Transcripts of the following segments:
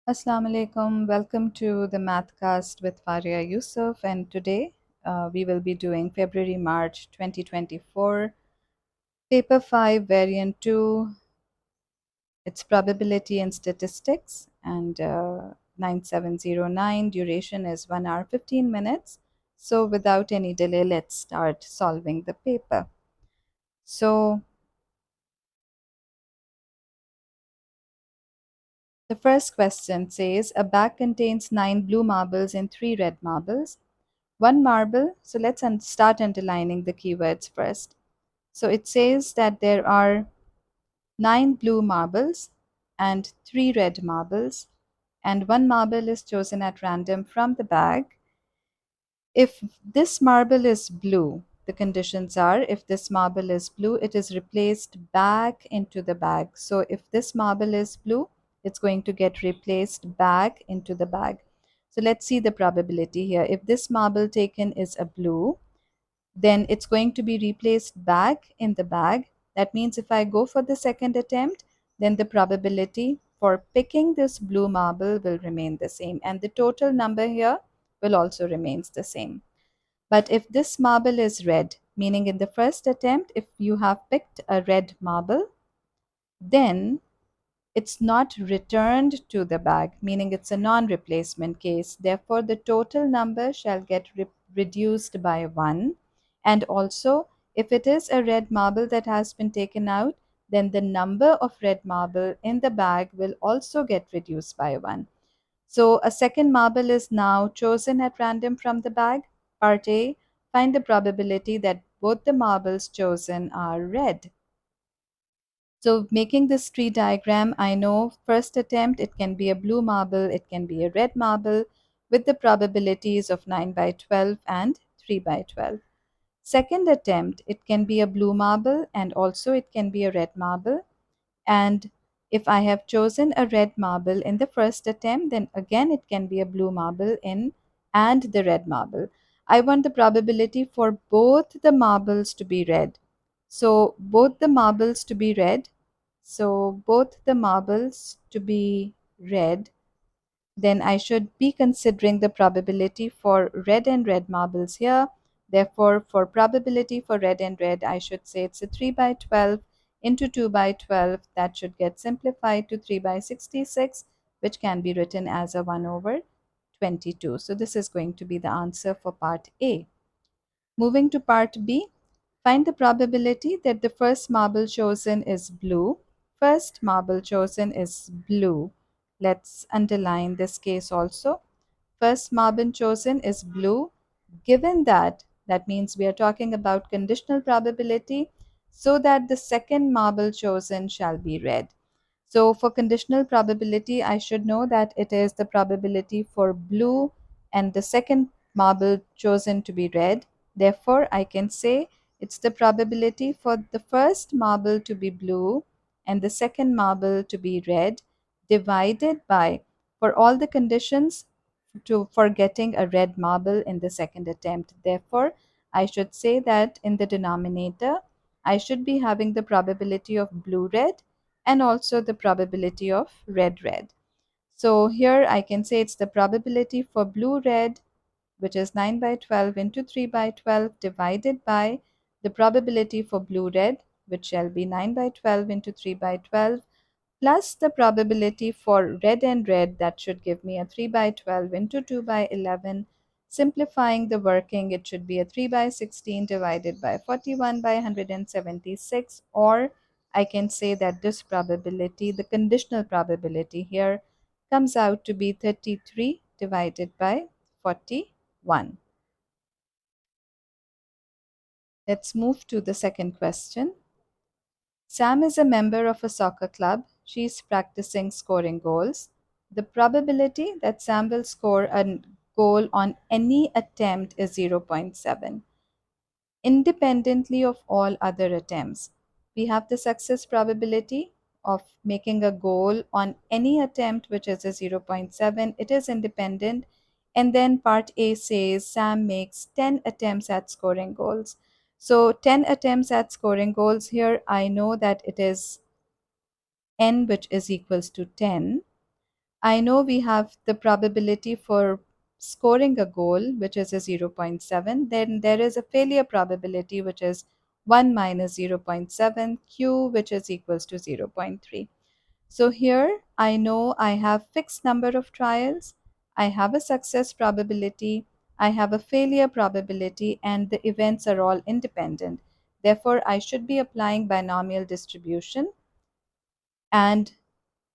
Assalamu alaikum. Welcome to the Mathcast with Faria Yusuf. And today we will be doing February March 2024, Paper 5, Variant 2. It's Probability and Statistics, and 9709. Duration is 1 hour 15 minutes. So, without any delay, let's start solving the paper. So, the first question says a bag contains 9 blue marbles and 3 red marbles. One marble, so let's start underlining the keywords first. So it says that there are 9 blue marbles and 3 red marbles, and one marble is chosen at random from the bag. If this marble is blue, the conditions are if this marble is blue, it is replaced back into the bag. So if this marble is blue, it's going to get replaced back into the bag. So let's see the probability here. If this marble taken is a blue, then it's going to be replaced back in the bag. That means if I go for the second attempt, then the probability for picking this blue marble will remain the same, and the total number here will also remains the same. But if this marble is red, meaning in the first attempt, if you have picked a red marble, then it's not returned to the bag, meaning it's a non-replacement case. Therefore, the total number shall get reduced by 1. And also, if it is a red marble that has been taken out, then the number of red marble in the bag will also get reduced by 1. So a second marble is now chosen at random from the bag. Part A, find the probability that both the marbles chosen are red. So making this tree diagram, I know first attempt it can be a blue marble, it can be a red marble with the probabilities of 9 by 12 and 3 by 12. Second attempt, it can be a blue marble and also it can be a red marble. And if I have chosen a red marble in the first attempt, then again it can be a blue marble in and the red marble. I want the probability for both the marbles to be red. So both the marbles to be red. So both the marbles to be red, then I should be considering the probability for red and red marbles here. Therefore, for probability for red and red, I should say it's a 3 by 12 into 2 by 12. That should get simplified to 3 by 66, which can be written as a 1 over 22. So this is going to be the answer for part A. Moving to part B, find the probability that the first marble chosen is blue. First marble chosen is blue. Let's underline this case also. First marble chosen is blue. Given that, that means we are talking about conditional probability, so that the second marble chosen shall be red. So for conditional probability, I should know that it is the probability for blue and the second marble chosen to be red. Therefore, I can say it's the probability for the first marble to be blue and the second marble to be red divided by, for all the conditions for getting a red marble in the second attempt. Therefore, I should say that in the denominator, I should be having the probability of blue red and also the probability of red red. So here I can say it's the probability for blue red, which is 9 by 12 into 3 by 12 divided by the probability for blue red, which shall be 9 by 12 into 3 by 12, plus the probability for red and red, that should give me a 3 by 12 into 2 by 11. Simplifying the working, it should be a 3 by 16 divided by 41 by 176, or I can say that this probability, the conditional probability here, comes out to be 33 divided by 41. Let's move to the second question. Sam is a member of a soccer club. She is practicing scoring goals. The probability that Sam will score a goal on any attempt is 0.7, independently of all other attempts. We have the success probability of making a goal on any attempt, which is a 0.7. It is independent. And then part A says Sam makes 10 attempts at scoring goals. So 10 attempts at scoring goals here, I know that it is n, which is equals to 10. I know we have the probability for scoring a goal, which is a zero point 0.7. Then there is a failure probability, which is 1 minus 0.7 q, which is equals to 0.3. So here I know I have fixed number of trials, I have a success probability, I have a failure probability, and the events are all independent. Therefore, I should be applying binomial distribution. And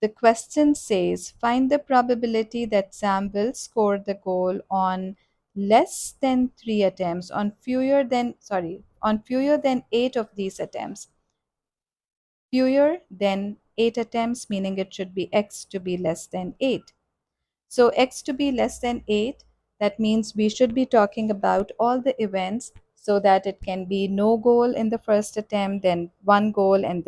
the question says, find the probability that Sam will score the goal on less than 3 attempts, on fewer than 8 of these attempts. Fewer than 8 attempts, meaning it should be x to be less than 8. So x to be less than 8, that means we should be talking about all the events so that it can be no goal in the first attempt, then one goal, and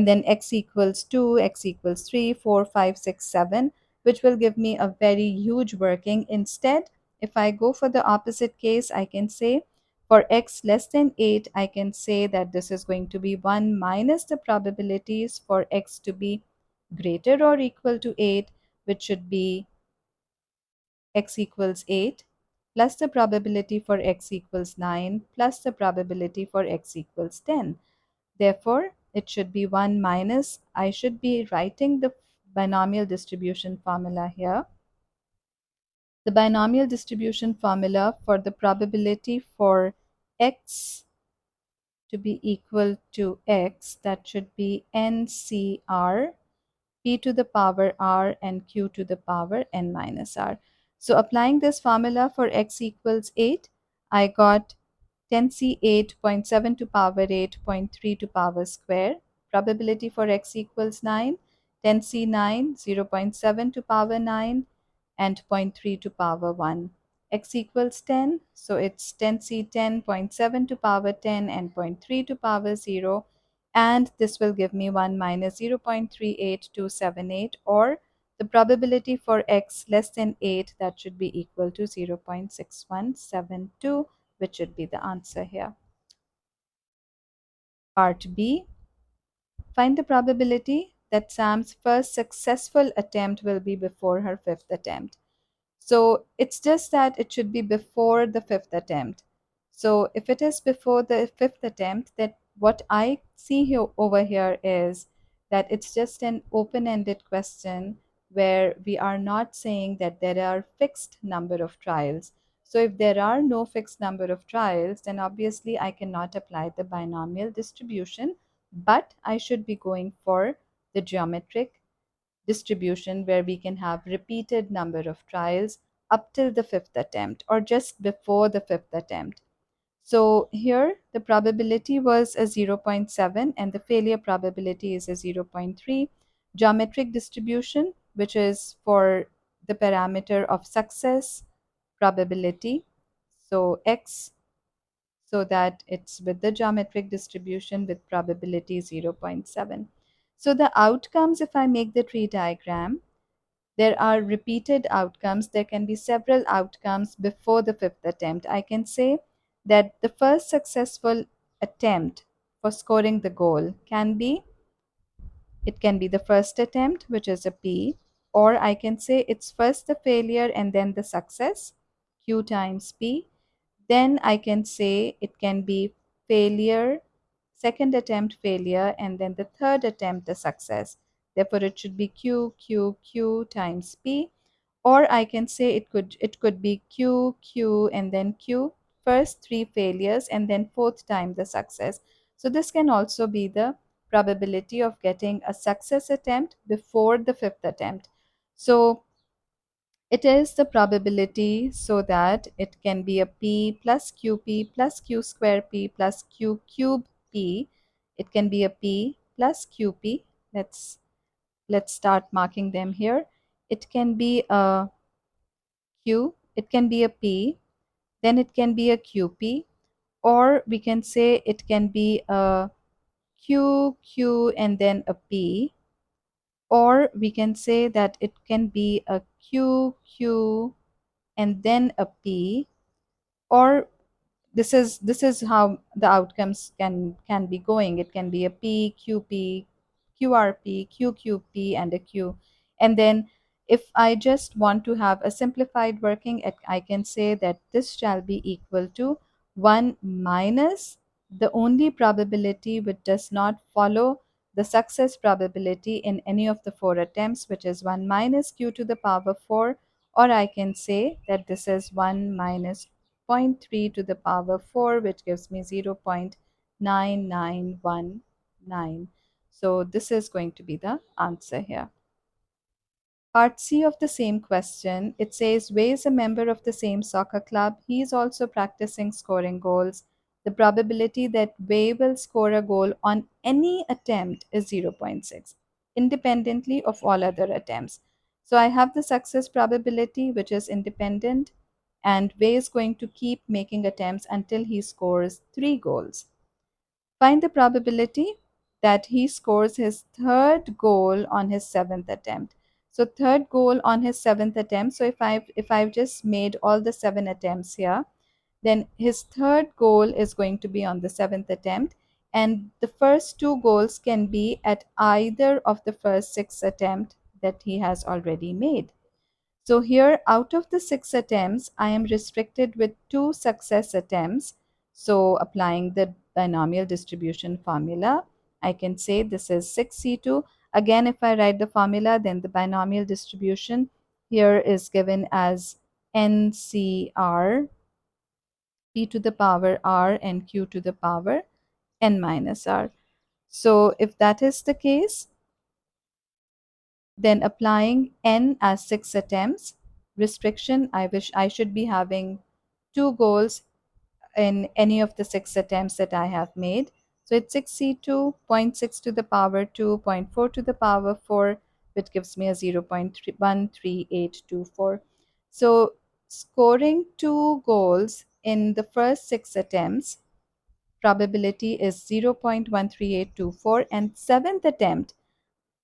then x equals 2, x equals 3, 4, 5, 6, 7, which will give me a very huge working. Instead, if I go for the opposite case, I can say for x less than 8, I can say that this is going to be 1 minus the probabilities for x to be greater or equal to 8, which should be x equals 8 plus the probability for x equals 9 plus the probability for x equals 10. Therefore, it should be 1 minus, I should be writing the binomial distribution formula here. The binomial distribution formula for the probability for x to be equal to x, that should be NCR p to the power r and q to the power n minus r. So applying this formula for x equals 8, I got 10c 8.7 to power 8.3 to power square. Probability for x equals 9, 10c 9, 0.7 to power 9 and 0.3 to power 1. X equals 10, so it's 10c 10.7 to power 10 and zero point 0.3 to power 0, and this will give me 1 minus 0.38278, or the probability for x less than 8, that should be equal to 0.6172, which should be the answer here. Part B, find the probability that Sam's first successful attempt will be before her fifth attempt. So it's just that it should be before the fifth attempt. So if it is before the fifth attempt, that what I see here over here is that it's just an open-ended question where we are not saying that there are fixed number of trials. So if there are no fixed number of trials, then obviously I cannot apply the binomial distribution, but I should be going for the geometric distribution where we can have repeated number of trials up till the fifth attempt or just before the fifth attempt. So here the probability was a zero point 0.7 and the failure probability is a zero point 0.3. Geometric distribution, which is for the parameter of success probability, so x, so that it's with the geometric distribution with probability 0 0.7. So the outcomes, if I make the tree diagram, there are repeated outcomes. There can be several outcomes before the fifth attempt. I can say that the first successful attempt for scoring the goal can be, it can be the first attempt, which is a P, or I can say it's first the failure and then the success, Q times P. Then I can say it can be failure, second attempt failure, and then the third attempt the success. Therefore, it should be Q, Q, Q times P. Or I can say it could be Q, Q, and then Q, first three failures, and then fourth time the success. So this can also be the probability of getting a success attempt before the fifth attempt. So it is the probability so that it can be a p plus qp plus q square p plus q cube p. It can be a p plus qp. Let's start marking them here. It can be a q, it can be a p, then it can be a qp, or we can say it can be a q, q, and then a p, or we can say that it can be a q, q, and then a p, or this is how the outcomes can be going. It can be a p, qp, qrp, qqp, and a q, and then If I just want to have a simplified working, I can say that this shall be equal to 1 minus the only probability which does not follow the success probability in any of the four attempts, which is 1 minus q to the power 4, or I can say that this is 1 minus zero point 0.3 to the power 4, which gives me 0.9919. So this is going to be the answer here. Part C of the same question, it says, Wei is a member of the same soccer club. He is also practicing scoring goals. The probability that Wei will score a goal on any attempt is zero point 0.6, independently of all other attempts. So I have the success probability, which is independent, and Wei is going to keep making attempts until he scores 3 goals. Find the probability that he scores his third goal on his seventh attempt. So third goal on his seventh attempt. So if I've just made all the 7 attempts here, then his third goal is going to be on the seventh attempt, and the first 2 goals can be at either of the first 6 attempts that he has already made. So here, out of the 6 attempts, I am restricted with 2 success attempts. So applying the binomial distribution formula, I can say this is 6C2. Again, if I write the formula, then the binomial distribution here is given as NCR, P to the power R, and Q to the power N minus R. So if that is the case, then applying n as 6 attempts, restriction, I wish I should be having 2 goals in any of the 6 attempts that I have made. So it's 6C2.6 to the power 2.4 to the power 4, which gives me a 0.13824. So scoring 2 goals in the first 6 attempts, probability is 0.13824, and seventh attempt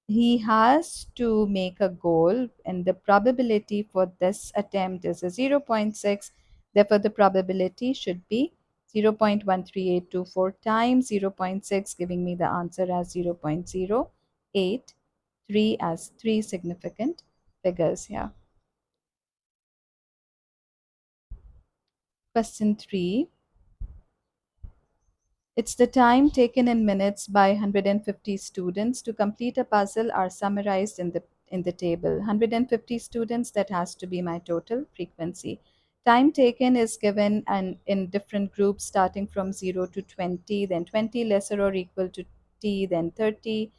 he has to make a goal, and the probability for this attempt is a zero point 0.6. Therefore, the probability should be 0.13824 times 0.6, giving me the answer as 0.083 as 3 significant figures here. Question 3. It's the time taken in minutes by 150 students to complete a puzzle are summarized in the table. 150 students, that has to be my total frequency. Time taken is given and in different groups starting from 0 to 20, then 20 lesser or equal to t, then 30,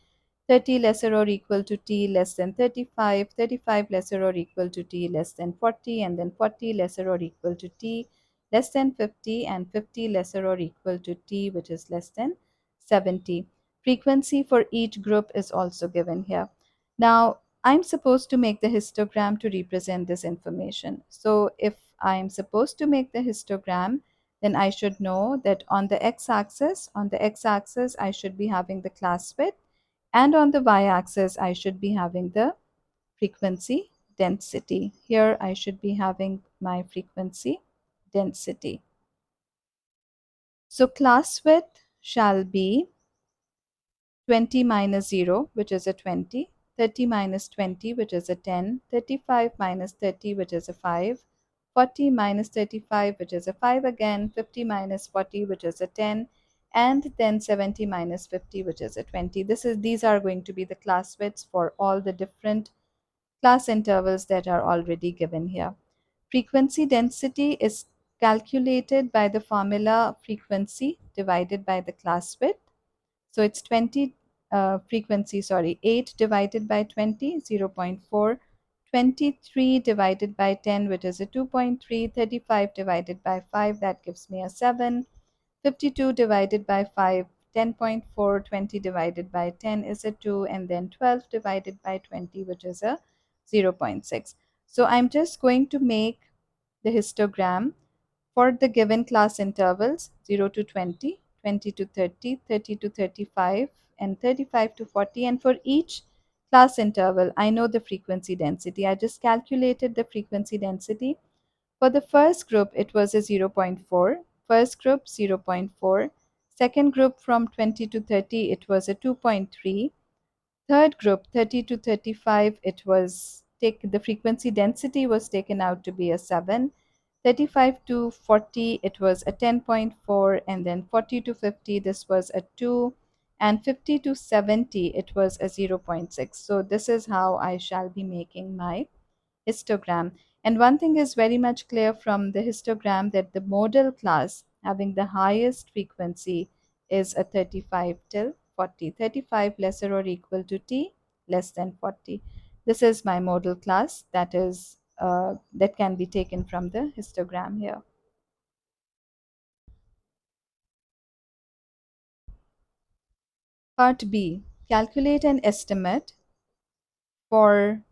30 lesser or equal to t less than 35, 35 lesser or equal to t less than 40, and then 40 lesser or equal to t less than 50, and 50 lesser or equal to t, which is less than 70. Frequency for each group is also given here. Now, I'm supposed to make the histogram to represent this information. So if I'm supposed to make the histogram, then I should know that on the x-axis, I should be having the class width, and on the y-axis, I should be having the frequency density. Here, I should be having my frequency density. So class width shall be 20 minus 0, which is a 20, 30 minus 20, which is a 10, 35 minus 30, which is a 5, 40 minus 35, which is a 5 again, 50 minus 40, which is a 10, and then 70 minus 50, which is a 20. These are going to be the class widths for all the different class intervals that are already given here. Frequency density is calculated by the formula frequency divided by the class width. So it's 8 divided by 20, 0.4, 23 divided by 10, which is a 2.3, 35 divided by 5, that gives me a 7, 52 divided by 5, 10.4, 20 divided by 10 is a 2, and then 12 divided by 20, which is a 0.6. So I'm just going to make the histogram for the given class intervals 0 to 20, 20 to 30, 30 to 35, and 35 to 40. And for each class interval, I know the frequency density. I just calculated the frequency density. For the first group, it was a 0.4. First group, 0.4. Second group, from 20 to 30, it was a 2.3. Third group, 30 to 35, it was the frequency density was taken out to be a 7. 35 to 40, it was a 10.4, and then 40 to 50, this was a 2, and 50 to 70, it was a zero point 0.6. So this is how I shall be making my histogram. And one thing is very much clear from the histogram, that the modal class having the highest frequency is a 35 till 40. 35 lesser or equal to t, less than 40. This is my modal class, that can be taken from the histogram here. Part B. Calculate an estimate for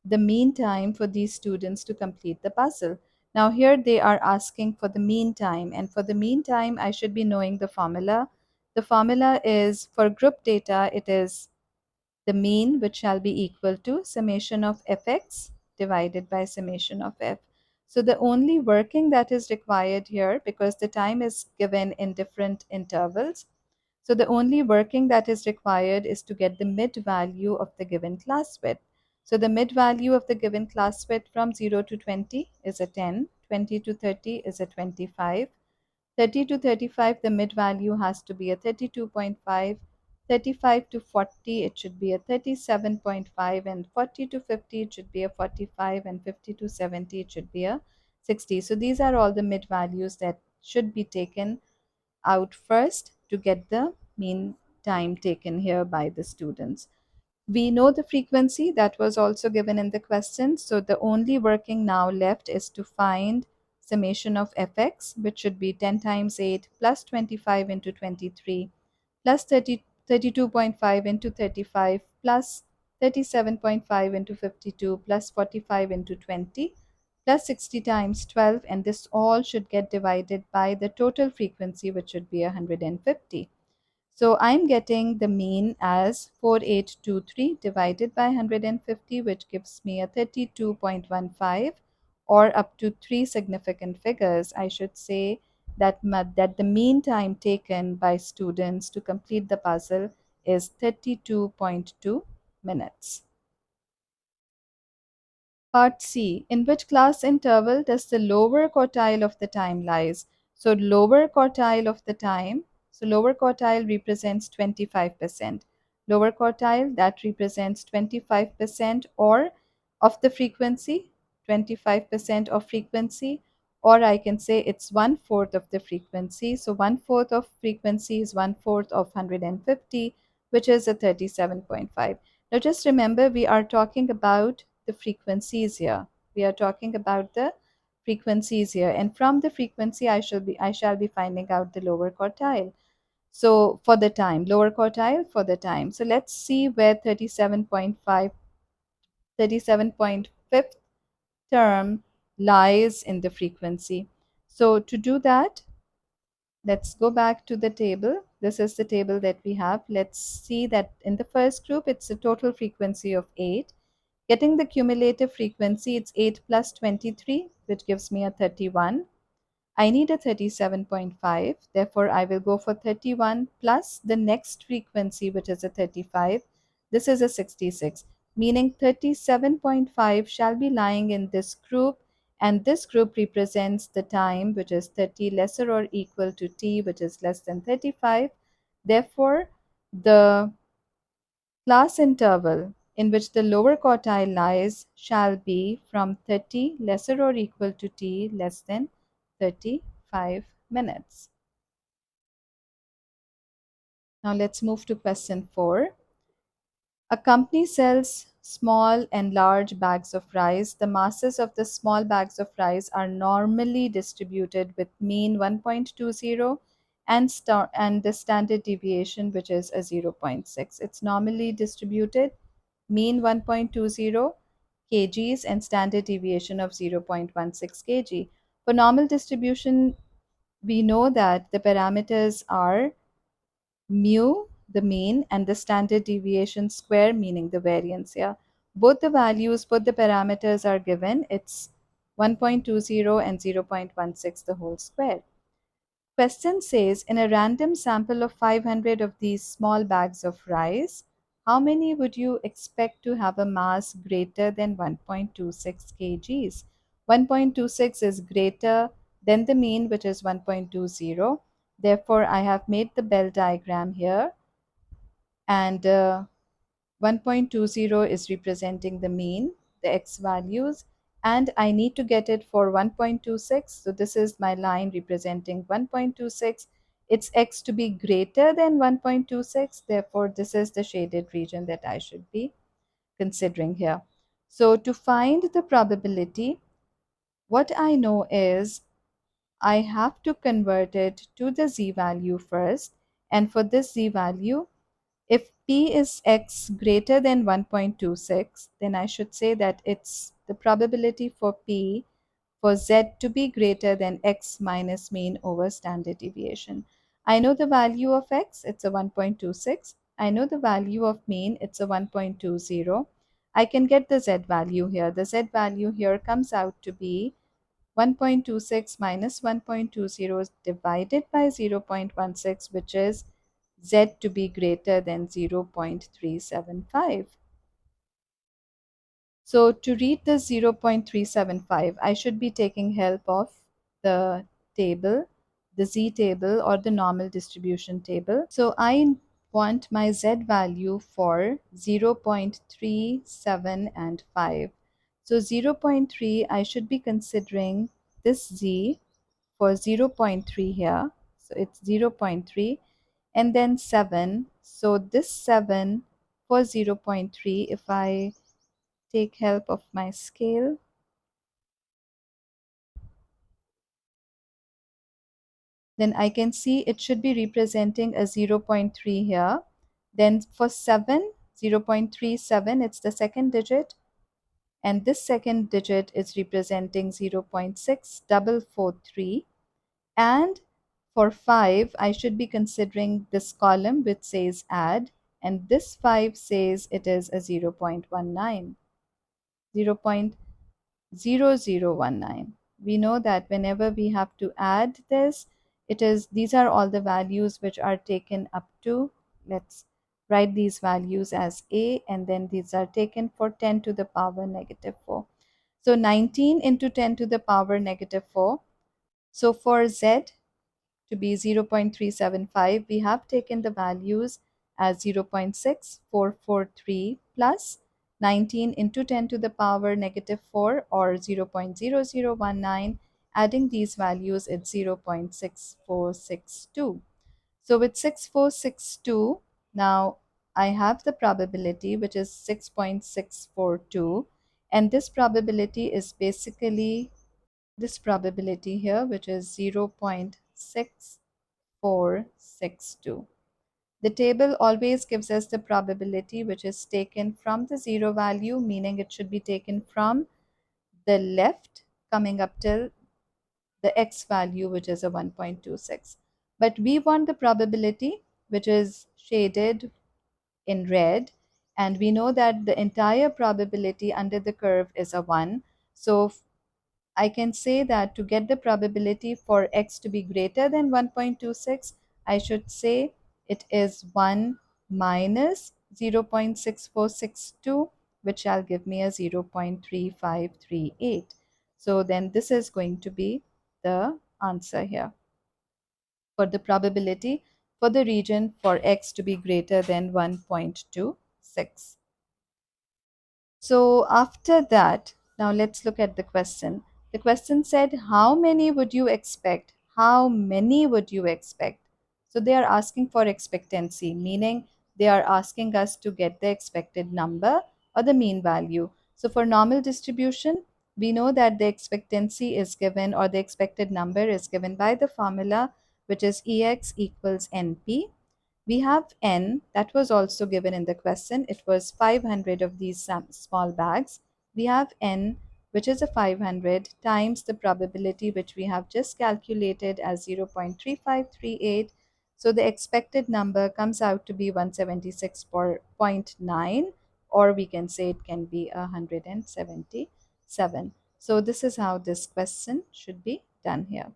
the mean time for these students to complete the puzzle. Now here they are asking for the mean time, and for the mean time I should be knowing the formula. The formula is, for group data, it is the mean, which shall be equal to summation of fx divided by summation of f. So the only working that is required here, because the time is given in different intervals, so the only working that is required is to get the mid value of the given class width. So the mid value of the given class width from 0 to 20 is a 10, 20 to 30 is a 25, 30 to 35, the mid value has to be a 32.5, 35 to 40, it should be a 37.5, and 40 to 50, it should be a 45, and 50 to 70, it should be a 60. So these are all the mid values that should be taken out first to get the mean time taken here by the students. We know the frequency that was also given in the question. So the only working now left is to find summation of fx, which should be 10 times 8 plus 25 into 23 plus 32.5 into 35 plus 37.5 into 52 plus 45 into 20 plus 60 times 12, and this all should get divided by the total frequency, which should be 150. So I'm getting the mean as 4823 divided by 150, which gives me a 32.15, or up to three significant figures. I should say that the mean time taken by students to complete the puzzle is 32.2 minutes. Part C. In which class interval does the lower quartile of the time lies? So lower quartile of the time. So lower quartile represents 25%. Lower quartile, that represents 25% or of the frequency, 25% of frequency, or I can say it's one fourth of the frequency. So one fourth of frequency is one fourth of 150, which is a 37.5. Now just remember, we are talking about the frequencies here. We are talking about the frequencies here, and from the frequency I shall be finding out the lower quartile. So for the time, lower quartile for the time. So let's see where 37.5 term lies in the frequency. So to do that, let's go back to the table. This is the table that we have. Let's see that in the first group, it's a total frequency of 8. Getting the cumulative frequency, it's 8 plus 23, which gives me a 31. I need a 37.5, therefore I will go for 31 plus the next frequency, which is a 35. This is a 66, meaning 37.5 shall be lying in this group, and this group represents the time, which is 30 lesser or equal to t, which is less than 35. Therefore, the class interval in which the lower quartile lies shall be from 30 lesser or equal to t less than 35 minutes. Now let's move to question 4. A company sells small and large bags of rice. The masses of the small bags of rice are normally distributed with mean 1.20 and the standard deviation, which is a zero point 0.6. It's normally distributed, mean 1.20 kgs, and standard deviation of 0.16 kg. For normal distribution, we know that the parameters are mu, the mean, and the standard deviation square, meaning the variance here. Both the values, both the parameters are given. It's 1.20 and 0.16 the whole square. Question says, in a random sample of 500 of these small bags of rice, how many would you expect to have a mass greater than 1.26 kgs? 1.26 is greater than the mean, which is 1.20. Therefore, I have made the Bell diagram here, and 1.20 is representing the mean, the x values, and I need to get it for 1.26. So this is my line representing 1.26. It's x to be greater than 1.26. Therefore, this is the shaded region that I should be considering here. So to find the probability, what I know is I have to convert it to the z-value first. And for this z-value, if p is x greater than 1.26, then I should say that it's the probability for p for z to be greater than x minus mean over standard deviation. I know the value of x, it's a 1.26. I know the value of mean, it's a 1.20. I can get the z value here. The z value here comes out to be 1.26 minus 1.20 divided by 0.16, which is z to be greater than 0.375. So to read the 0.375, I should be taking help of the table, the z table or the normal distribution table. So I want my z value for 0.37 and 5. So 0.3, I should be considering this z for 0.3 here. So it's 0.3, and then 7. So this 7 for 0.3, if I take help of my scale, then I can see it should be representing a 0.3 here. Then for 7, 0.37, it's the second digit, and this second digit is representing 0.6443. And for 5, I should be considering this column which says add, and this 5 says it is a 0.19, 0.0019. We know that whenever we have to add this, these are all the values which are taken up to, let's write these values as a, and then these are taken for 10 to the power negative 4. So 19 into 10 to the power negative 4. So for z to be 0.375, we have taken the values as 0.6443 plus 19 into 10 to the power negative 4, or 0.0019. Adding these values, it's 0.6462. So with 6462, now I have the probability, which is 6.642, and this probability is basically this probability here, which is 0.6462. The table always gives us the probability which is taken from the zero value, meaning it should be taken from the left coming up till the x value, which is a 1.26. But we want the probability which is shaded in red, and we know that the entire probability under the curve is a 1. So I can say that to get the probability for x to be greater than 1.26, I should say it is 1 minus 0.6462, which shall give me a 0.3538. So then this is going to be the answer here for the probability for the region for x to be greater than 1.26. So after that, now let's look at the question. The question said, how many would you expect? How many would you expect? So they are asking for expectancy, meaning they are asking us to get the expected number or the mean value. So for normal distribution, we know that the expectancy is given, or the expected number is given by the formula, which is Ex equals NP. We have N, that was also given in the question. It was 500 of these small bags. We have N, which is a 500 times the probability which we have just calculated as 0.3538. So the expected number comes out to be 176.9, or we can say it can be 177. So this is how this question should be done here.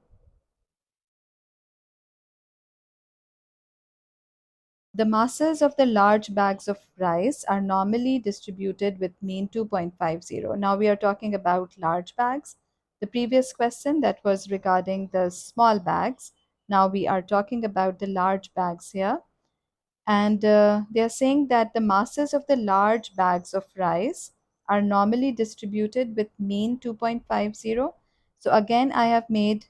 The masses of the large bags of rice are normally distributed with mean 2.50. Now we are talking about large bags. The previous question that was regarding the small bags. Now we are talking about the large bags here. And they are saying that the masses of the large bags of rice are normally distributed with mean 2.50. So again, I have made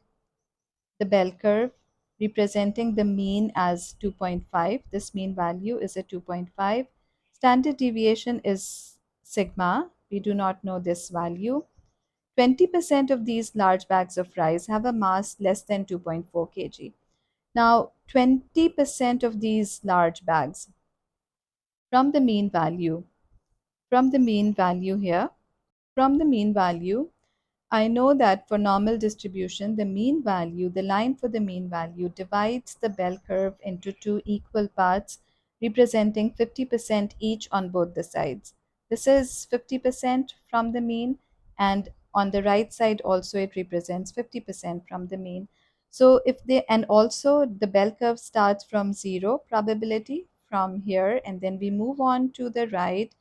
the bell curve representing the mean as 2.5. This mean value is a 2.5. Standard deviation is sigma. We do not know this value. 20% of these large bags of rice have a mass less than 2.4 kg. Now, 20% of these large bags from the mean value, from the mean value here, from the mean value, I know that for normal distribution, the mean value, the line for the mean value divides the bell curve into two equal parts representing 50% each on both the sides. This is 50% from the mean, and on the right side also it represents 50% from the mean. So if they, and also the bell curve starts from zero probability from here, and then we move on to the right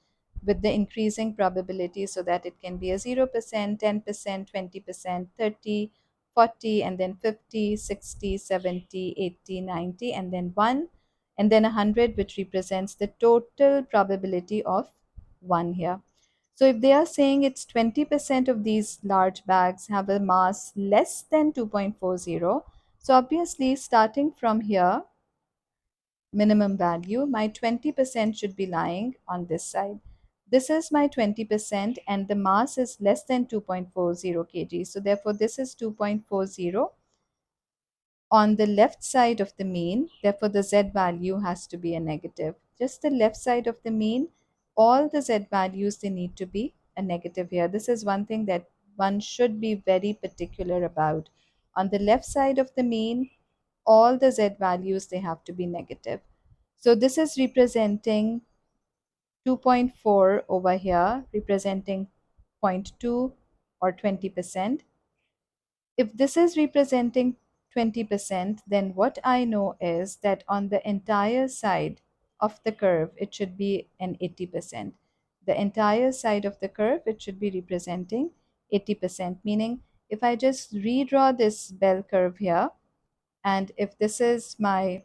with the increasing probability so that it can be a 0%, 10%, 20%, 30, 40, and then 50, 60, 70, 80, 90, and then 1, and then 100, which represents the total probability of 1 here. So if they are saying it's 20% of these large bags have a mass less than 2.40, so obviously starting from here, minimum value, my 20% should be lying on this side. This is my 20% and the mass is less than 2.40 kg. So therefore this is 2.40 on the left side of the mean. Therefore the Z value has to be a negative. Just the left side of the mean, all the Z values, they need to be a negative here. This is one thing that one should be very particular about. On the left side of the mean, all the Z values, they have to be negative. So this is representing 2.4 over here, representing 0.2 or 20%. If this is representing 20%, then what I know is that on the entire side of the curve, it should be an 80%. The entire side of the curve, it should be representing 80%, meaning if I just redraw this bell curve here, and if this is my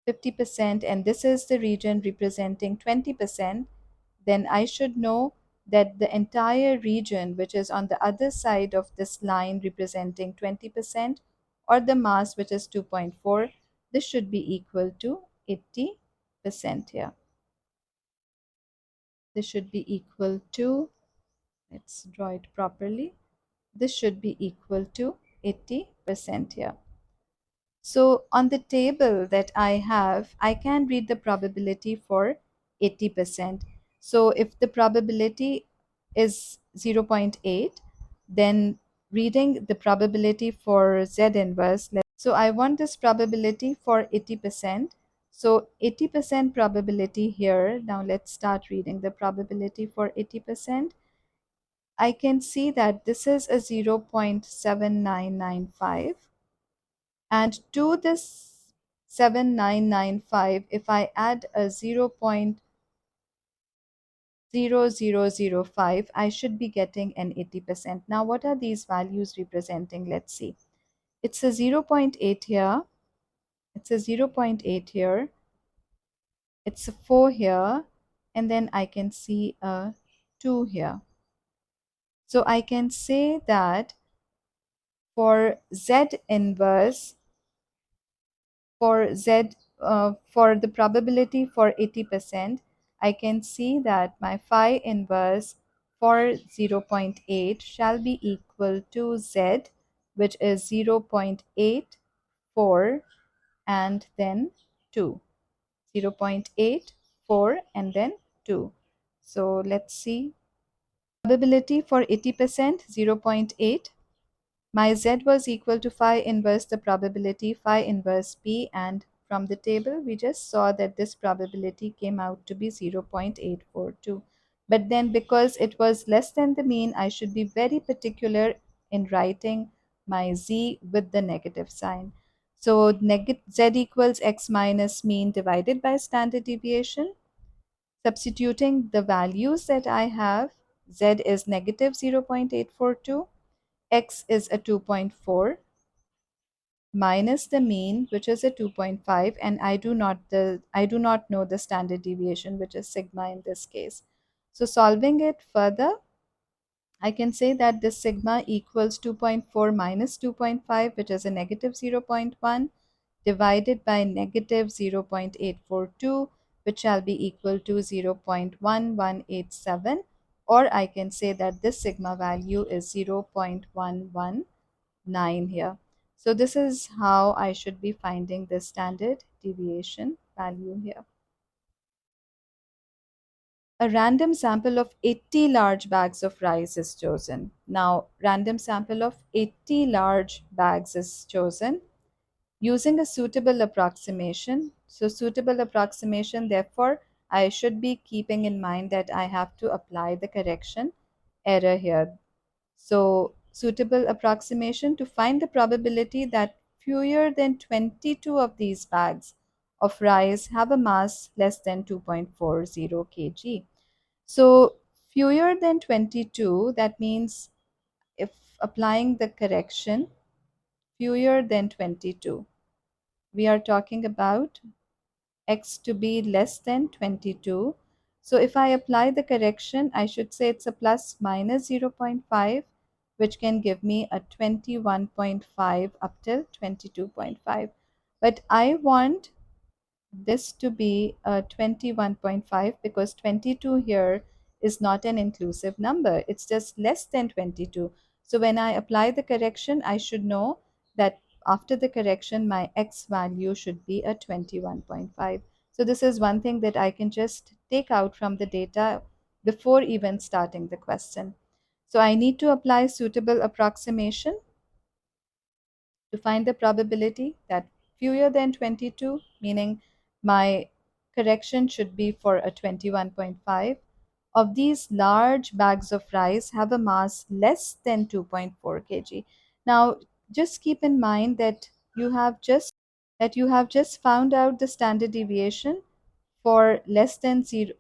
50% and this is the region representing 20%, then I should know that the entire region, which is on the other side of this line representing 20%, or the mass, which is 2.4, this should be equal to 80% here. This should be equal to, let's draw it properly, this should be equal to 80% here. So on the table that I have, I can read the probability for 80%. So if the probability is 0.8, then reading the probability for Z inverse, so I want this probability for 80%. So 80% probability here. Now let's start reading the probability for 80%. I can see that this is a 0.7995. And to this 7995, if I add a 0.0005, I should be getting an 80%. Now, what are these values representing? Let's see. It's a 0.8 here. It's a 0.8 here. It's a 4 here. And then I can see a 2 here. So I can say that for Z inverse, for Z, for the probability for 80%, I can see that my phi inverse for 0.8 shall be equal to Z, which is 0.84 and then 2. 0.84 and then 2. So let's see. Probability for 80%, 0.8. My Z was equal to phi inverse the probability phi inverse P, and from the table we just saw that this probability came out to be 0.842. But then because it was less than the mean, I should be very particular in writing my Z with the negative sign. So z equals x minus mean divided by standard deviation. Substituting the values that I have, z is negative 0.842, x is a 2.4, minus the mean, which is a 2.5, and I do not know the standard deviation, which is sigma in this case. So solving it further, I can say that this sigma equals 2.4 minus 2.5, which is a negative 0.1, divided by negative 0.842, which shall be equal to 0.1187, or I can say that this sigma value is 0.119 here. So this is how I should be finding the standard deviation value here. A random sample of 80 large bags of rice is chosen. Now, random sample of 80 large bags is chosen using a suitable approximation. So, suitable approximation, therefore, I should be keeping in mind that I have to apply the correction error here. So, suitable approximation to find the probability that fewer than 22 of these bags of rice have a mass less than 2.40 kg. So fewer than 22, that means if applying the correction, fewer than 22, we are talking about x to be less than 22. So if I apply the correction, I should say it's a plus minus 0.5, which can give me a 21.5 up till 22.5. But I want this to be 21.5 because 22 here is not an inclusive number. It's just less than 22. So when I apply the correction, I should know that after the correction, my x value should be a 21.5. So this is one thing that I can just take out from the data before even starting the question. So I need to apply suitable approximation to find the probability that fewer than 22, meaning my correction should be for a 21.5, of these large bags of rice have a mass less than 2.4 kg. Now, just keep in mind that you have just found out the standard deviation for less than 2.4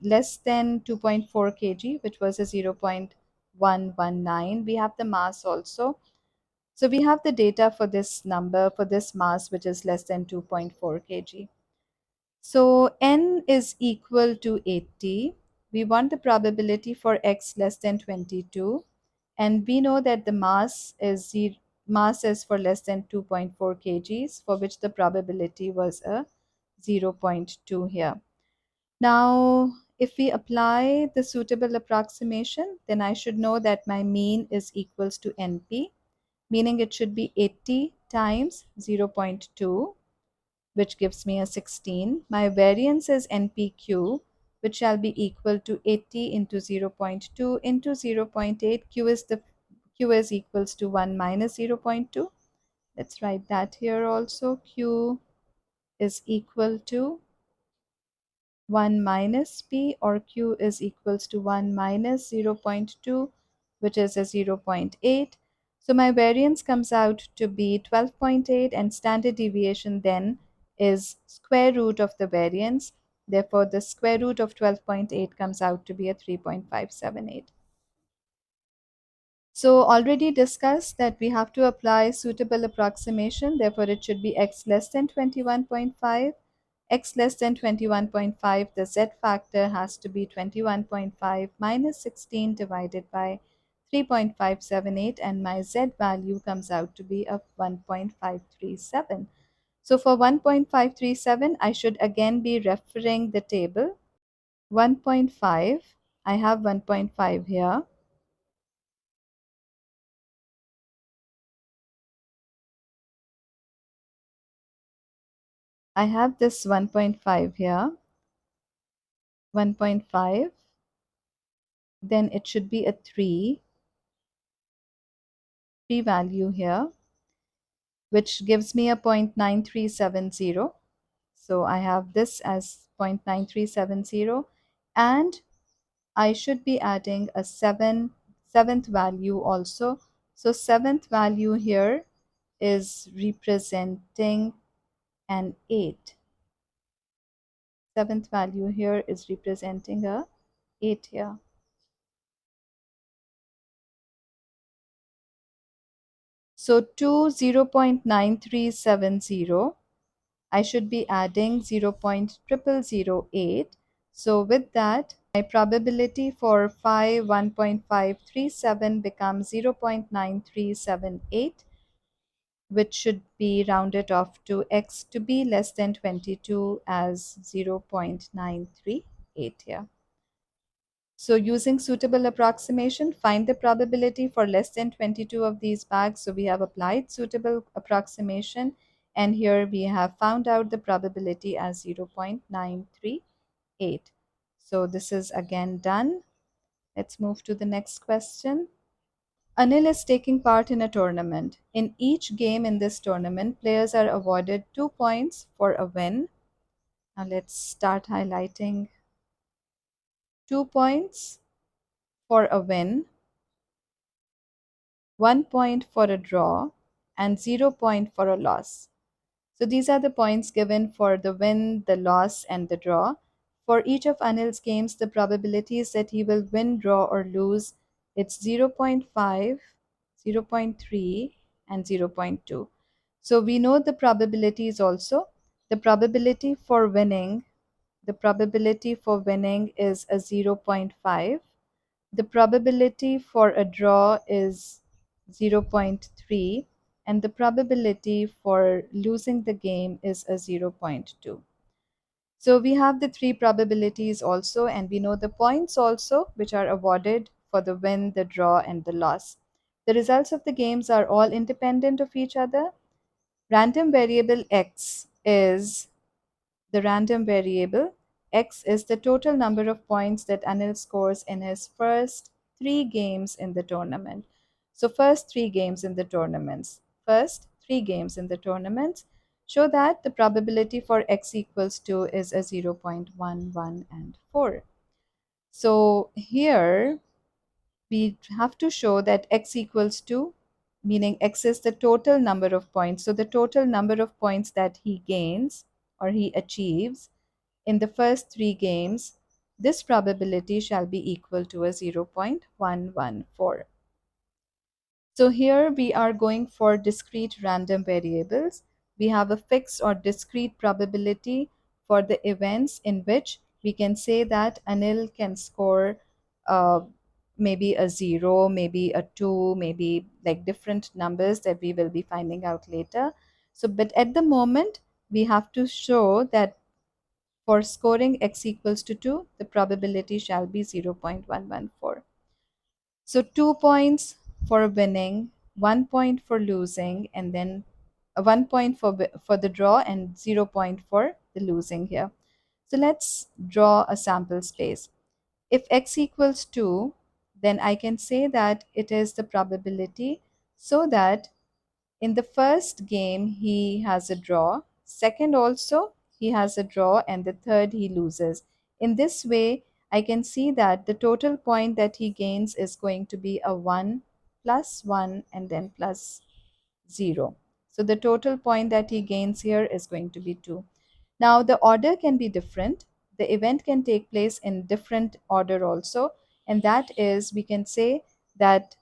kg, which was a 0.119. We have the mass also, so we have the data for this number, for this mass, which is less than 2.4 kg. So n is equal to 80. We want the probability for x less than 22. And we know that the mass is for less than 2.4 kgs, for which the probability was a zero point 0.2 here. Now, if we apply the suitable approximation, then I should know that my mean is equals to NP, meaning it should be 80 times 0.2, which gives me a 16. My variance is NPQ, which shall be equal to 80 into 0.2 into 0.8. Q is equals to 1 minus 0.2. Let's write that here also. Q is equal to 1 minus p, or q is equals to 1 minus 0.2, which is a 0.8. So my variance comes out to be 12.8, and standard deviation then is square root of the variance. Therefore, the square root of 12.8 comes out to be a 3.578. So already discussed that we have to apply suitable approximation. Therefore, it should be x less than 21.5. X less than 21.5, the z factor has to be 21.5 minus 16 divided by 3.578, and my z value comes out to be of 1.537. So for 1.537, I should again be referring the table. 1.5, I have 1.5 here. I have this 1.5 here, 1.5, then it should be a 3 value here, which gives me a 0.9370. So I have this as 0.9370, and I should be adding a seventh value also. So seventh value here is representing and 8. Seventh value here is representing a 8 here. So to 0.9370, I should be adding 0.0008. So with that, my probability for phi 1.537 becomes 0.9378, which should be rounded off to x to be less than 22 as 0.938 here. So using suitable approximation, find the probability for less than 22 of these bags. So we have applied suitable approximation, and here we have found out the probability as 0.938. So this is again done. Let's move to the next question. Anil is taking part in a tournament. In each game in this tournament, players are awarded 2 points for a win. Now let's start highlighting 2 points for a win, 1 point for a draw, and 0 point for a loss. So these are the points given for the win, the loss, and the draw. For each of Anil's games, the probabilities that he will win, draw, or lose, it's 0.5, 0.3, and 0.2. So we know the probabilities also. The probability for winning, the probability for winning is a 0.5. The probability for a draw is 0.3, and the probability for losing the game is a 0.2. So we have the three probabilities also, and we know the points also, which are awarded for the win, the draw, and the loss. The results of the games are all independent of each other. Random variable x is the random variable. X is the total number of points that Anil scores in his first 3 games in the tournament. So first 3 games in the tournaments. First 3 games in the tournaments show that the probability for x equals 2 is a 0.11 and 4. So here we have to show that x equals 2, meaning x is the total number of points. So the total number of points that he gains or he achieves in the first 3 games, this probability shall be equal to a 0.114. So here we are going for discrete random variables. We have a fixed or discrete probability for the events in which we can say that Anil can score uh, maybe a 0, maybe a 2, maybe like different numbers that we will be finding out later. So, but at the moment, we have to show that for scoring x equals to 2, the probability shall be 0.114. So 2 points for winning, 1 point for losing, and then 1 point for the draw and 0 point for the losing here. So let's draw a sample space. If x equals 2, then I can say that it is the probability so that in the first game, he has a draw. Second, also, he has a draw. And the third, he loses. In this way, I can see that the total point that he gains is going to be a 1 plus 1 and then plus 0. So the total point that he gains here is going to be 2. Now, the order can be different. The event can take place in different order also. And that is, we can say that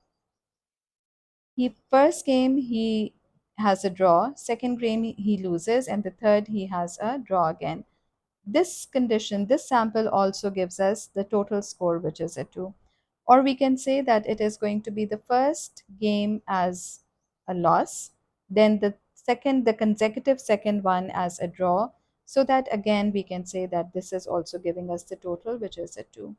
he first game he has a draw, second game he loses, and the third he has a draw again. This condition, this sample also gives us the total score, which is a 2. Or we can say that it is going to be the first game as a loss, then the consecutive second one as a draw, so that again we can say that this is also giving us the total, which is a 2.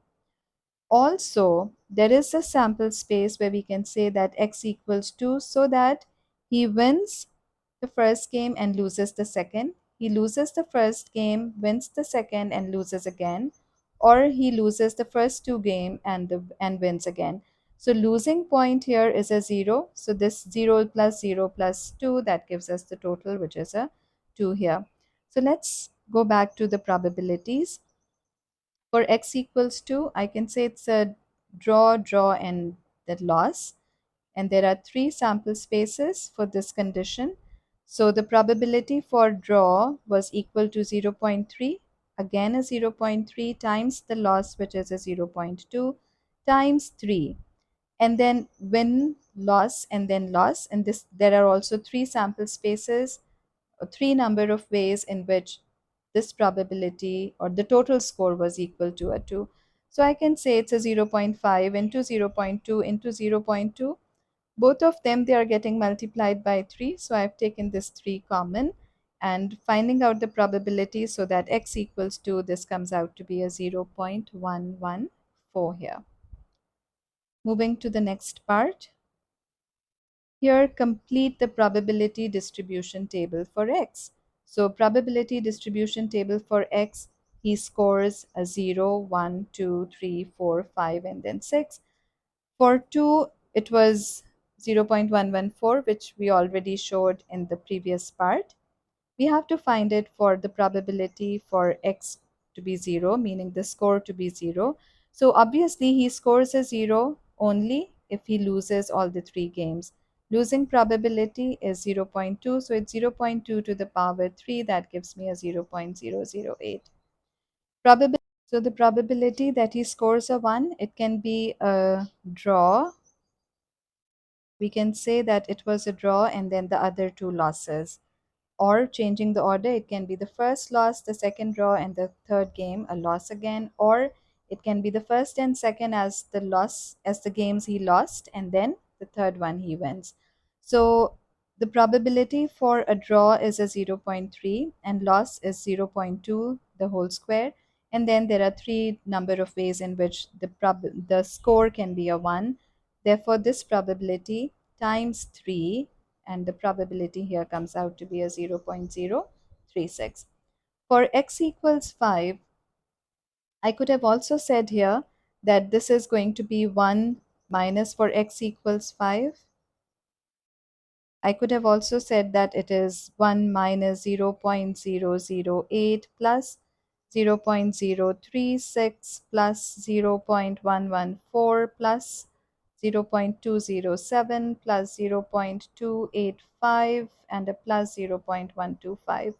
Also, there is a sample space where we can say that x equals 2 so that he wins the first game and loses the second. He loses the first game, wins the second, and loses again. Or he loses the first 2 game and wins again. So losing point here is a 0. So this 0 plus 0 plus 2, that gives us the total, which is a 2 here. So let's go back to the probabilities. For x equals 2, I can say it's a draw, draw, and the loss. And there are 3 sample spaces for this condition. So the probability for draw was equal to 0.3, again a zero point 0.3 times the loss, which is a zero point 0.2, times 3, and then win, loss, and then loss. And this, there are also three sample spaces, three number of ways in which this probability or the total score was equal to a 2. So I can say it's a zero point 0.5 into zero point 0.2 into zero point 0.2. Both of them, they are getting multiplied by 3. So I've taken this 3 common and finding out the probability so that x equals 2, this comes out to be a 0.114 here. Moving to the next part. Here, complete the probability distribution table for x. So probability distribution table for x, he scores a 0, 1, 2, 3, 4, 5, and then 6. For 2, it was 0.114, which we already showed in the previous part. We have to find it for the probability for x to be 0, meaning the score to be 0. So obviously he scores a 0 only if he loses all the three games. Losing probability is 0.2, so it's 0.2 to the power 3. That gives me a 0.008. Probability. So the probability that he scores a 1, it can be a draw. We can say that it was a draw and then the other two losses. Or changing the order, it can be the first loss, the second draw, and the third game a loss again. Or it can be the first and second as the loss, as the games he lost, and then the third one he wins. So the probability for a draw is a zero point 0.3 and loss is 0.2 the whole square. And then there are three number of ways in which the score can be a 1. Therefore this probability times 3, and the probability here comes out to be a 0.036. For x equals 5, I could have also said here that this is going to be 1 minus for x equals 5. I could have also said that it is 1 minus 0.008 plus 0.036 plus 0.114 plus 0.207 plus 0.285 and a plus 0.125.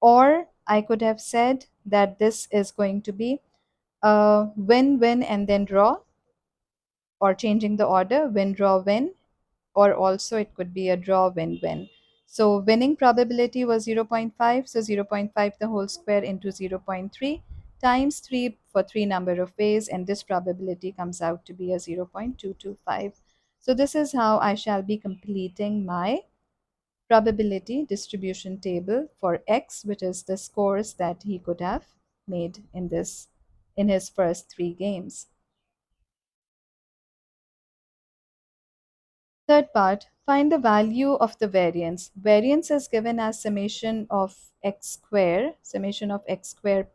Or I could have said that this is going to be a win, win, and then draw, or changing the order, win, draw, win, or also it could be a draw, win, win. So winning probability was 0.5, so 0.5 the whole square into 0.3 times 3 for three number of ways, and this probability comes out to be a 0.225. So this is how I shall be completing my probability distribution table for x, which is the scores that he could have made in his first three games. Third part, find the value of the variance. Variance is given as summation of x square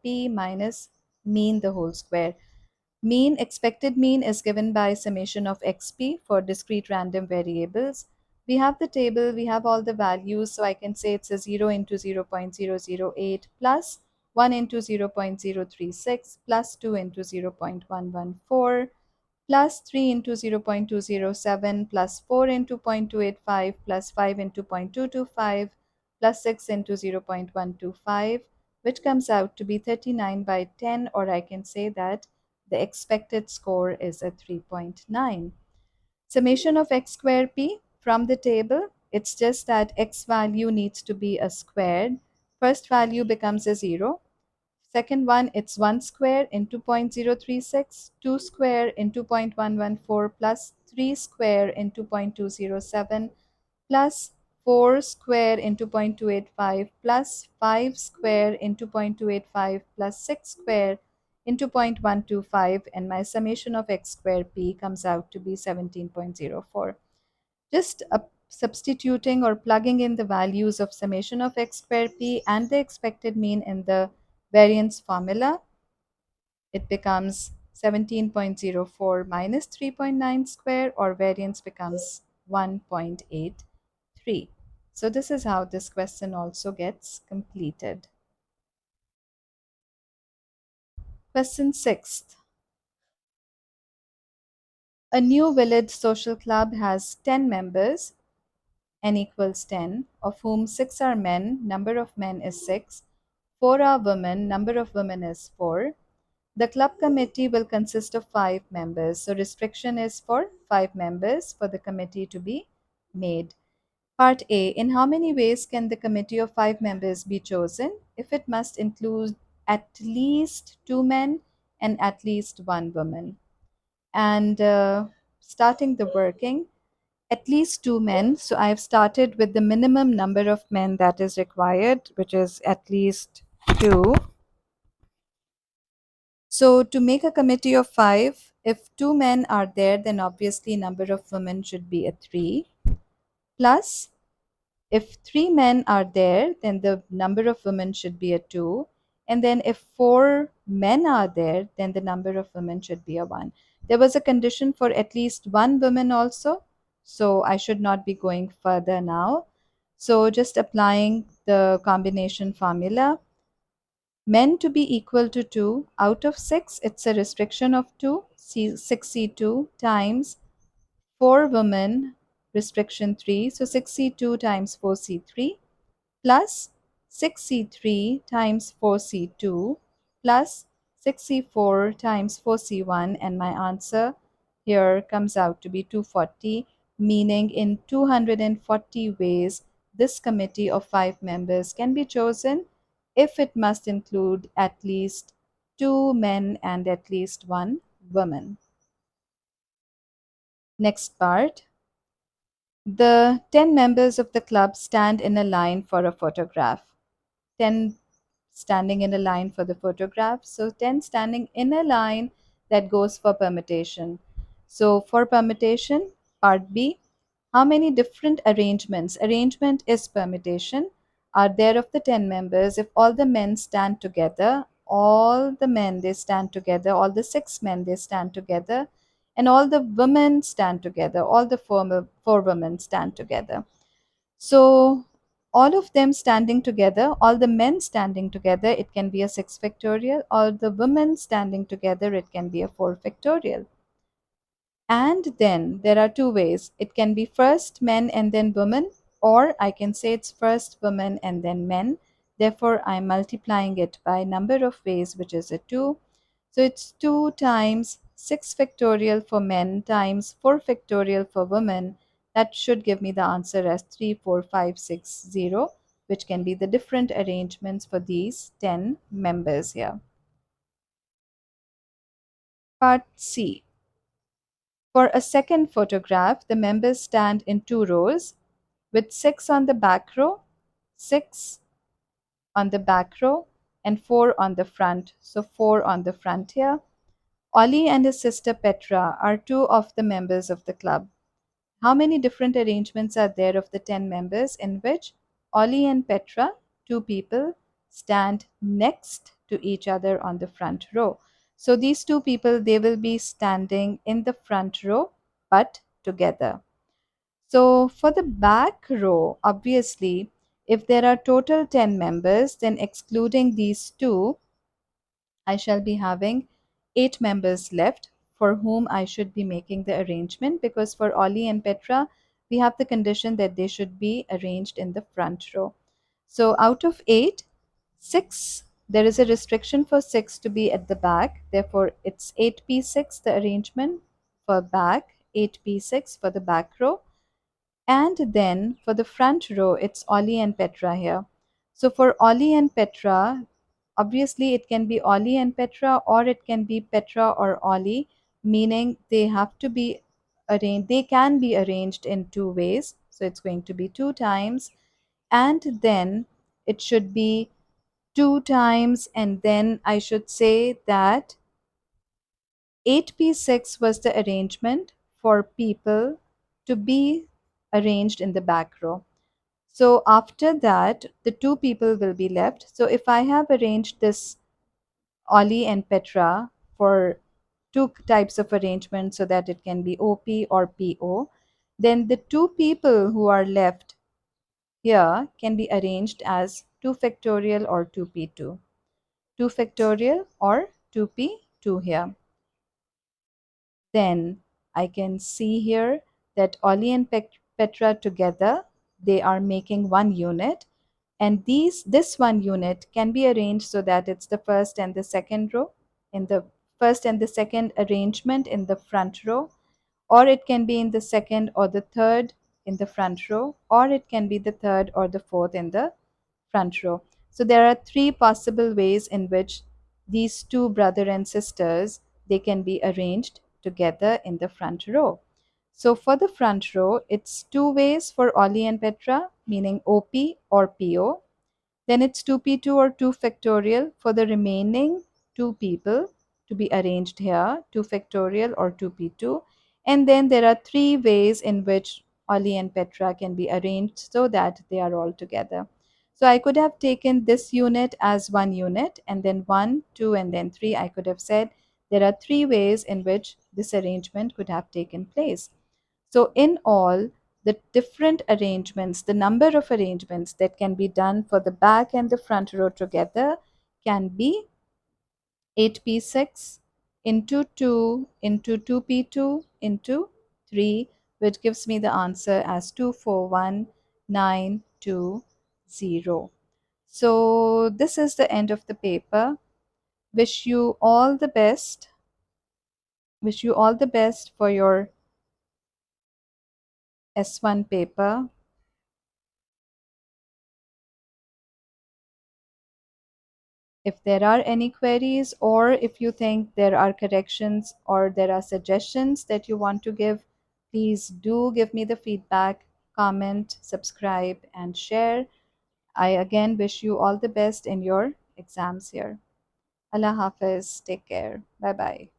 p minus mean the whole square. Mean, expected mean is given by summation of xp for discrete random variables. We have the table, we have all the values, so I can say it's a 0 into 0.008 plus 1 into 0.036 plus 2 into 0.114 plus 3 into 0.207 plus 4 into 0.285 plus 5 into 0.225 plus 6 into 0.125, which comes out to be 39 by 10, or I can say that the expected score is a 3.9. Summation of x square p from the table, it's just that x value needs to be a squared. First value becomes a 0. Second one, it's 1 square into 0.036, 2 square into 0.114 plus 3 square into 0.207 plus 4 square into 0.285 plus 5 square into 0.285 plus 6 square into 0.125, and my summation of x square p comes out to be 17.04. Just substituting or plugging in the values of summation of x square p and the expected mean in the variance formula, it becomes 17.04 minus 3.9 square, or variance becomes 1.83. So this is how this question also gets completed. Question 6th. A new village social club has 10 members. n equals 10, of whom 6 are men, number of men is 6, 4 are women, number of women is 4. The club committee will consist of 5 members. So restriction is for 5 members for the committee to be made. Part A. In how many ways can the committee of 5 members be chosen? If it must include at least 2 men and at least 1 woman. And starting the working, at least 2 men. So I've started with the minimum number of men that is required, which is at least 2. So to make a committee of 5, if 2 men are there, then obviously number of women should be a 3. Plus, if 3 men are there, then the number of women should be a 2. And then if 4 men are there, then the number of women should be a 1. There was a condition for at least 1 woman also. So I should not be going further now. So just applying the combination formula. Men to be equal to 2 out of 6, it's a restriction of 2, 6C2 times 4 women, restriction 3, so 6C2 times 4C3 plus 6C3 times 4C2 plus 6C4 times 4C1, and my answer here comes out to be 240, meaning in 240 ways this committee of 5 members can be chosen if it must include at least 2 men and at least 1 woman. Next part. The 10 members of the club stand in a line for a photograph. 10 standing in a line for the photograph. So 10 standing in a line, that goes for permutation. So for permutation, part B, how many different arrangements, arrangement is permutation, are there of the 10 members if all the men stand together, all the men they stand together, all the 6 men they stand together, and all the women stand together, all the 4 women stand together. So all of them standing together, all the men standing together, it can be a 6 factorial, or the women standing together, it can be a 4 factorial. And then there are 2 ways. It can be first men and then women, or I can say it's first women and then men. Therefore, I'm multiplying it by number of ways, which is a 2. So it's 2 times 6 factorial for men times 4 factorial for women. That should give me the answer as 3, 4, 5, 6, 0, which can be the different arrangements for these 10 members here. Part C. For a second photograph, the members stand in 2 rows with 6 on the back row, 6 on the back row, and 4 on the front. So 4 on the front here. Ollie and his sister Petra are 2 of the members of the club. How many different arrangements are there of the 10 members in which Ollie and Petra, 2 people, stand next to each other on the front row? So these 2 people, they will be standing in the front row but together. So for the back row, obviously, if there are total 10 members, then excluding these 2, I shall be having 8 members left for whom I should be making the arrangement, because for Ollie and Petra, we have the condition that they should be arranged in the front row. So out of 8, 6, there is a restriction for 6 to be at the back. Therefore, it's 8p6, the arrangement for back, 8p6 for the back row. And then for the front row, it's Ollie and Petra here. So for Ollie and Petra, obviously it can be Ollie and Petra, or it can be Petra or Ollie, meaning they have to be arranged, they can be arranged in 2 ways. So it's going to be 2 times, and then it should be 2 times, and then I should say that 8p6 was the arrangement for people to be arranged in the back row. So after that, the 2 people will be left. So if I have arranged this Ollie and Petra for 2 types of arrangement so that it can be OP or PO, then the 2 people who are left here can be arranged as 2 factorial or 2p2. 2 factorial or 2p2 here. Then I can see here that Ollie and Petra together, they are making one unit, and this one unit can be arranged so that it's the first and the second row in the first and the second arrangement in the front row, or it can be in the second or the third in the front row, or it can be the third or the fourth in the front row. So there are three possible ways in which these two brother and sisters, they can be arranged together in the front row. So for the front row, it's two ways for Ollie and Petra, meaning OP or PO. Then it's 2p2 or 2 factorial for the remaining two people to be arranged here, 2 factorial or 2p2. And then there are three ways in which Ollie and Petra can be arranged so that they are all together. So I could have taken this unit as one unit, and then 1, 2, and then 3. I could have said there are three ways in which this arrangement could have taken place. So in all, the different arrangements, the number of arrangements that can be done for the back and the front row together can be 8p6 into 2 into 2p2 into 3, which gives me the answer as 241920. So this is the end of the paper. Wish you all the best. Wish you all the best for your S1 paper. If there are any queries, or if you think there are corrections or there are suggestions that you want to give, please do give me the feedback, comment, subscribe, and share. I again wish you all the best in your exams here. Allah Hafiz. Take care. Bye bye.